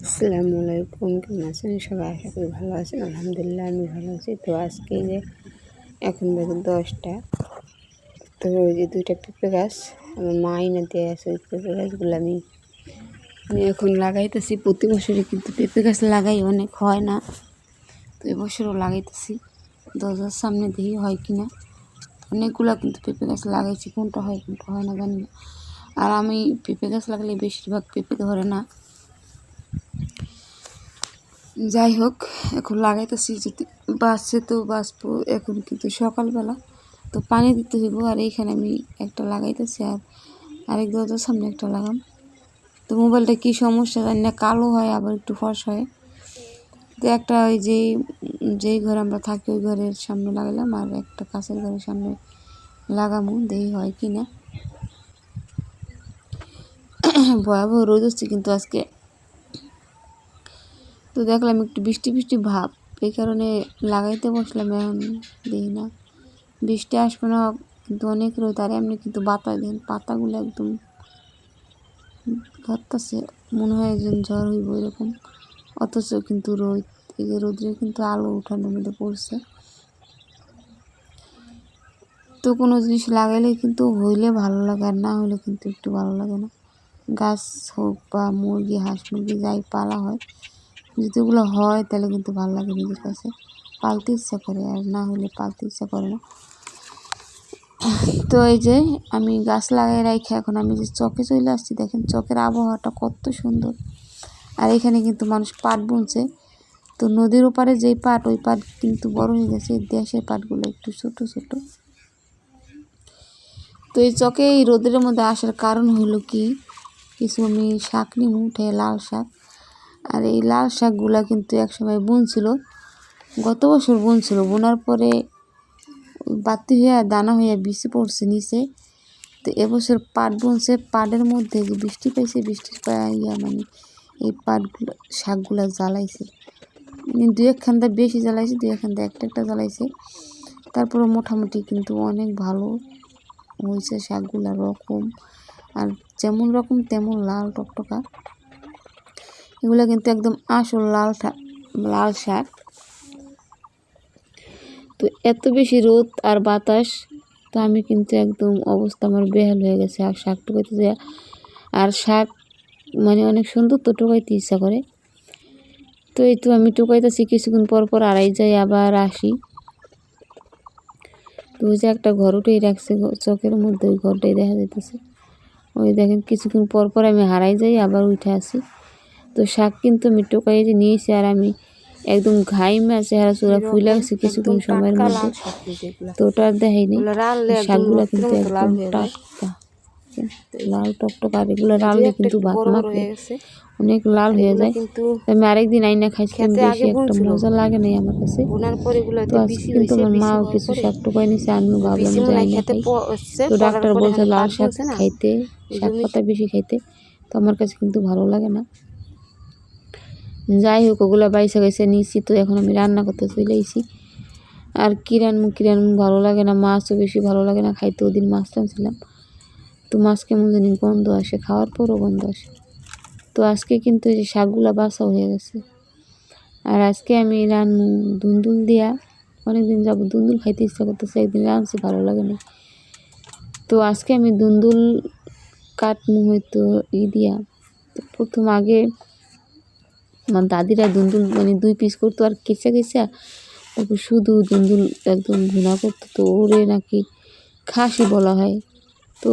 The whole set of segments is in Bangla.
আসসালামু আলাইকুম, কেমন আছেন সবাই? আশা করি ভালো আছেন। আলহামদুলিল্লাহ আমি ভালো আছি। তো আজকে যে এখন বাজে 10টা, তো ওই যে 2টা পেঁপে গাছ আমার মা এনে দিয়ে আছে। ওই পেঁপে গাছগুলো আমি এখন লাগাইতেছি। প্রতি বছরই কিন্তু পেঁপে গাছ লাগাই, অনেক হয় না। তো এবছরও লাগাইতেছি, দরজার সামনে দেখি হয় কিনা। অনেকগুলা কিন্তু পেঁপে গাছ লাগাইছি, কোনটা হয় কোনটা হয় না জানি না। আর আমি পেঁপে গাছ লাগালে বেশিরভাগ পেঁপে ধরে না। যাই হোক, এখন লাগাইতেছি, যদি বাঁচছে তো বাঁচবো। এখন কিন্তু সকালবেলা, তো পানি দিতে হইব। আর এইখানে আমি একটা লাগাইতেছি, আর আরেক দরজার সামনে একটা লাগাম। তো মোবাইলটা কী সমস্যা জানি না, কালো হয় আবার একটু ফর্সা হয়। তো একটা ওই যেই ঘরে আমরা থাকি ওই ঘরের সামনে লাগালাম, আর একটা কাছের ঘরের সামনে লাগামো, দেখি হয় কি না। ভয়াবহ রোদ হচ্ছে কিন্তু আজকে। তো দেখলাম একটু বৃষ্টি বৃষ্টি ভাব, এই কারণে লাগাইতে বসলাম। এখন দেখি না বৃষ্টি আসবে না, কিন্তু অনেক রোদ। আর এমনি কিন্তু বাতাস, দেখেন পাতাগুলো একদম ধরতেছে, মনে হয় একজন ঝড় হইব এরকম। অথচ কিন্তু রোদ, এই যে রোদ্রে কিন্তু আলো উঠানোর মধ্যে পড়ছে। তো কোনো জিনিস লাগাইলে কিন্তু হইলে ভালো লাগে, আর না হলে কিন্তু একটু ভালো লাগে না। গাছ হোক বা মুরগি, হাঁস মুরগি যাই পালা হয়, যদি ওগুলো হয় তাহলে কিন্তু ভালো লাগে নিজের কাছে, পালতে ইচ্ছা করে। আর না হলে পালতে ইচ্ছা করে না। তো এই যে আমি গাছ লাগাই রাখি, এখন আমি যে চকে চলে আসছি, দেখেন চকের আবহাওয়াটা কত সুন্দর। আর এখানে কিন্তু মানুষ পাট বুনছে। তো নদীর ওপারে যেই পাট, ওই পাট কিন্তু বড় হয়ে গেছে, দেশের পাটগুলো একটু ছোট ছোট। তো এই চকে এই রোদের মধ্যে আসার কারণ হলো কি, কিছু আমি শাক নিয়ে উঠে, লাল শাক। আর এই লাল শাকগুলা কিন্তু একসময় বুনছিল, গত বছর বুনছিল। বোনার পরে বাতি হইয়া দানা হইয়া বিছে পড়ছে নিচে। তো এবছর পাট বুনছে, পাটের মধ্যে যে বৃষ্টি পাইছে, বৃষ্টির মানে এই পাটগুলো শাকগুলা জ্বালাইছে। দুই একখানটা বেশি জ্বালাইছে, দুই একখানটা একটা একটা জ্বালাইছে। তারপরে মোটামুটি কিন্তু অনেক ভালো হয়েছে শাকগুলা রকম। আর যেমন রকম তেমন লাল টকটকা। এগুলো কিন্তু একদম আসল লাল শাক। তো এত বেশি রোদ আর বাতাস, তো আমি কিন্তু একদম অবস্থা আমার বেহাল হয়ে গেছে। আর শাক টুকাইতে যায়, আর শাক মানে অনেক সুন্দর, তো টুকাইতে ইচ্ছা করে। তো এই তো আমি টুকাইতেছি, কিছুক্ষণ পর পর আড়াই যাই, আবার আসি। তো ওই যে একটা ঘর উঠেই রাখছে চকের মধ্যে, ওই ঘরটাই দেখা যাইতেছে। ওই দেখেন কিছুক্ষণ পর পর আমি হারাই যাই, আবার উঠে আসি। তো শাক কিন্তু আমি টোকাই যে নিয়েছি, আর আমি একদম ঘাইমা চেহারা চূড়া ফুলে গেছে কিছুক্ষণ সময়ের মধ্যে। তো ওটা আর দেখাইনি। শাকগুলা কিন্তু একদম টাটকা লাল টকটকা। আর এগুলো রানলে কিন্তু ভাত মাখলে অনেক লাল হয়ে যায়। আমি আরেকদিন আইনা খাইছিলাম, বেশি একটা মজা লাগে নাই আমার কাছে। তো আজকে কিন্তু আমার মাও কিছু শাক টোকাই নিছে, আমিও ভাবলাম যে আইনা খাই। তো ডাক্তার বলছে লাল শাক খাইতে, শাক পাতা বেশি খাইতে। তো আমার কাছে কিন্তু ভালো লাগে না। যাই হোক, ওগুলো বাইসা গেছে নিয়েছি। তো এখন আমি রান্না করতে চলে এসেছি। আর কিরানমু ভালো লাগে না, মাছও বেশি ভালো লাগে না খাইতে। ওদিন মাছ টানছিলাম, তো মাছ কেমন জানি গন্ধ আসে, খাওয়ার পরও গন্ধ আসে। তো আজকে কিন্তু এই যে শাকগুলা বাছা হয়ে গেছে। আর আজকে আমি রান্না দুন্দুল দিয়া, অনেকদিন যাব দুন্দুল খাইতে ইচ্ছা করতেছে, একদিন রাঁধছি ভালো লাগে না। তো আজকে আমি দুন্দুল কাটমু হয়তো দিয়া। তো প্রথম আগে আমার দাদিরা দুন্দুল মানে 2 পিস করতো, আর কেঁচা তারপর শুধু দুন্দুল একদম ভুনা করতো। তো ওরে নাকি খাসি বলা হয়। তো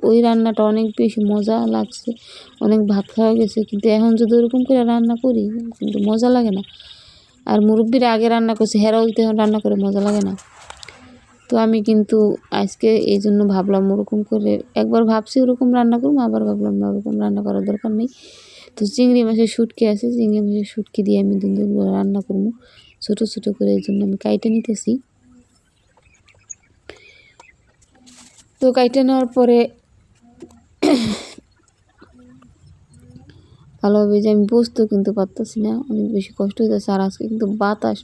ওই রান্নাটা অনেক বেশি মজা লাগছে, অনেক ভাত খাওয়া গেছে। কিন্তু এখন যদি ওরকম করে রান্না করি কিন্তু মজা লাগে না। আর মুরব্বিরা আগে রান্না করছে, হেরাও যদি এখন রান্না করে মজা লাগে না। তো আমি কিন্তু আজকে এই জন্য ভাবলাম ওরকম করে, একবার ভাবছি ওরকম রান্না করবো, আবার ভাবলাম না ওরকম রান্না করার দরকার নেই। তো চিংড়ি মাছের শুটকি আছে, চিংড়ি মাছের শুটকি দিয়ে আমি দুন্দুলগুলো রান্না করবো ছোটো ছোটো করে। এই জন্য আমি কাইটে নিতেছি। তো কাইটে নেওয়ার পরে ভালোভাবে যে আমি বুঝতেও কিন্তু পারতেছি না, অনেক বেশি কষ্ট হইতেছে। আর আজকে কিন্তু বাতাস,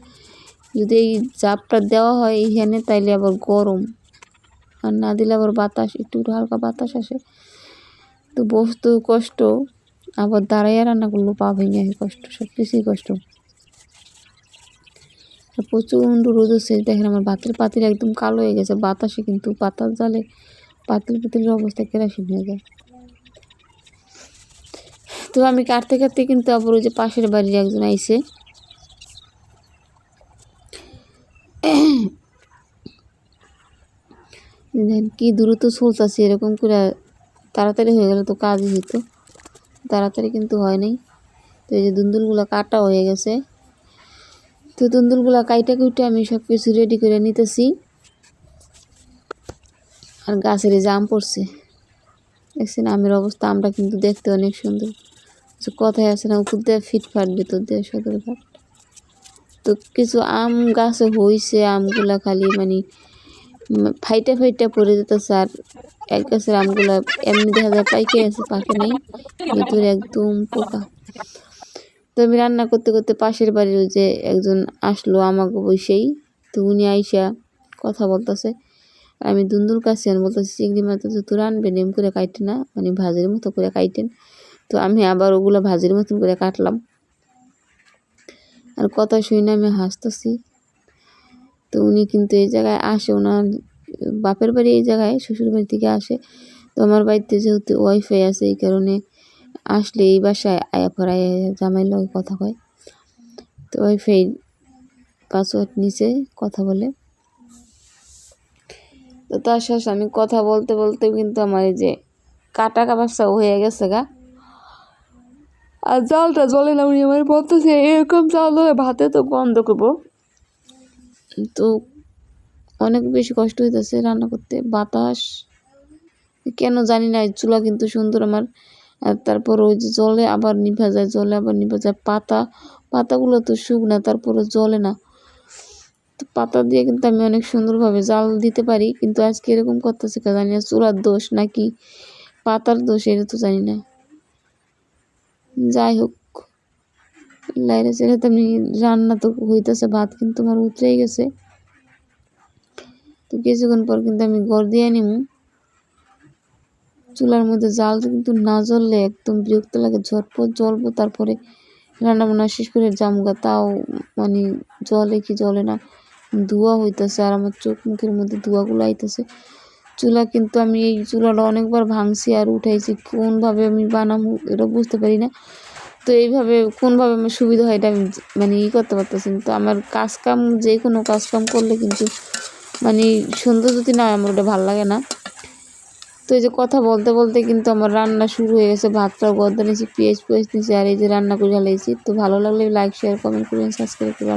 যদি এই জাপটা দেওয়া হয় এইখানে তাইলে আবার গরম, আর না দিলে আবার বাতাস, একটু একটু হালকা বাতাস আসে। তো বসতেও কষ্ট, আবার দাঁড়াইয়া রান্না করলেও পা ভেঙে কষ্ট, সব কিছুই কষ্ট। প্রচণ্ড রোদ হচ্ছে, দেখেন আমার ভাতের পাতিল একদম কালো হয়ে গেছে বাতাসে, কিন্তু বাতাস জালে পাতিলের অবস্থা কেরাসিন হয়ে যায়। তো আমি কাটতে কাটতে কিন্তু আবার ওই যে পাশের বাড়ির একজন আইছে, কি দ্রুত চলতেছে, এরকম করে তাড়াতাড়ি হয়ে গেলে তো কাজই হইতো, তাড়াতাড়ি কিন্তু হয় নাই। তো এই যে দুন্দুলগুলো কাটা হয়ে গেছে, তো দুন্দুলগুলো কাইটা কুইটা আমি সব কিছু রেডি করে নিতেছি। আর গাছের এই যে আম পড়ছে, দেখছেন আমের অবস্থা, আমটা কিন্তু দেখতে অনেক সুন্দর। কথায় আছে না, উপর দিয়ে ফিটফাট ভিতর দিয়ে সদরঘাট। তো কিছু আম গাছে হয়েছে, আমগুলা খালি মানে ফাইটা ফাইটা পড়ে যেতেছে। আর এক গাছের আমগুলা এমনি দেখা যায় পাইকে আছে, পাকে নাই, ভিতরে একদম পোকা। তো আমি রান্না করতে করতে পাশের বাড়ির ওই যে একজন আসলো আমাকে বসেই, তো উনি আইসা কথা বলতেছে। আমি দুন্দুল কাছে বলতেছি চিংড়ি মাছ তো রানবেন, এম করে কাইটেন না, মানে ভাজির মতো করে কাইটেন। তো আমি আবার ওগুলো ভাজির মতন করে কাটলাম, আর কথা শুনে আমি হাসতেছি। তো উনি কিন্তু এই জায়গায় আসে, ওনার বাপের বাড়ি এই জায়গায়, শ্বশুর বাড়ি থেকে আসে। তো আমার বাড়িতে যেহেতু ওয়াইফাই আছে, এই কারণে আসলে এই বাসায় আয়া পড়ায় জামাই লগে কথা কয়। তো ওয়াইফাই পাসওয়ার্ড নিচে কথা বলে। তো তার সাথে আমি কথা বলতে বলতে কিন্তু আমার এই যে কাটা কাবাসা হয়ে গেছে গা, আর জালটা জ্বলে না। উনি আমার বলতেছে এরকম জাল হয়ে ভাতে তো গন্ধ করবো। তো অনেক বেশি কষ্ট হইতেছে রান্না করতে, বাতাস কেন জানি না। চুলা কিন্তু সুন্দর আমার, আর তারপর ওই যে জলে আবার নিভা যায়, জলে আবার নিভা যায়। পাতাগুলো তো শুকনা, তারপরে জ্বলে না। তো পাতা দিয়ে কিন্তু আমি অনেক সুন্দরভাবে জাল দিতে পারি, কিন্তু আজকে এরকম করতেছে জানি না চুলার দোষ নাকি পাতার দোষ, এটা তো জানি না। যাই হোক, লাইরে চেড়ে তো আমি রান্না তো হইতেছে, ভাত কিন্তু আমার উতরেই গেছে। তো কিছুক্ষণ পর কিন্তু আমি ঘর দিয়ে নিমু। চুলার মধ্যে জাল কিন্তু না জ্বললে একদম বিরক্ত লাগে, ঝটপট জ্বলবো তারপরে রান্না বান্না শেষ করে জামগা, তাও মানে জলে কি জলে না, ধোঁয়া হইতেছে, আর আমার চোখ মুখের মধ্যে ধোঁয়াগুলো আইতেছে। চুলা কিন্তু আমি এই চুলাটা অনেকবার ভাঙছি আর উঠাইছি, কোনভাবে আমি বানাবো এটা বুঝতে পারি না। তো এইভাবে কোনভাবে আমার সুবিধা হয় এটা আমি মানে করতে পারতেছি। তো আমার কাজকাম, যে কোনো কাজকাম করলে কিন্তু মানে সুন্দর যদি না, আমার ওটা ভালো লাগে না। তো এই যে কথা বলতে বলতে কিন্তু আমার রান্না শুরু হয়ে গেছে, ভাতটাও গদ্দা নিয়েছি, পেঁয়াজ নিয়েছি, আর এই যে রান্না করে ঢালাইছি। তো ভালো লাগলে লাইক শেয়ার কমেন্ট করবেন, সাবস্ক্রাইব করে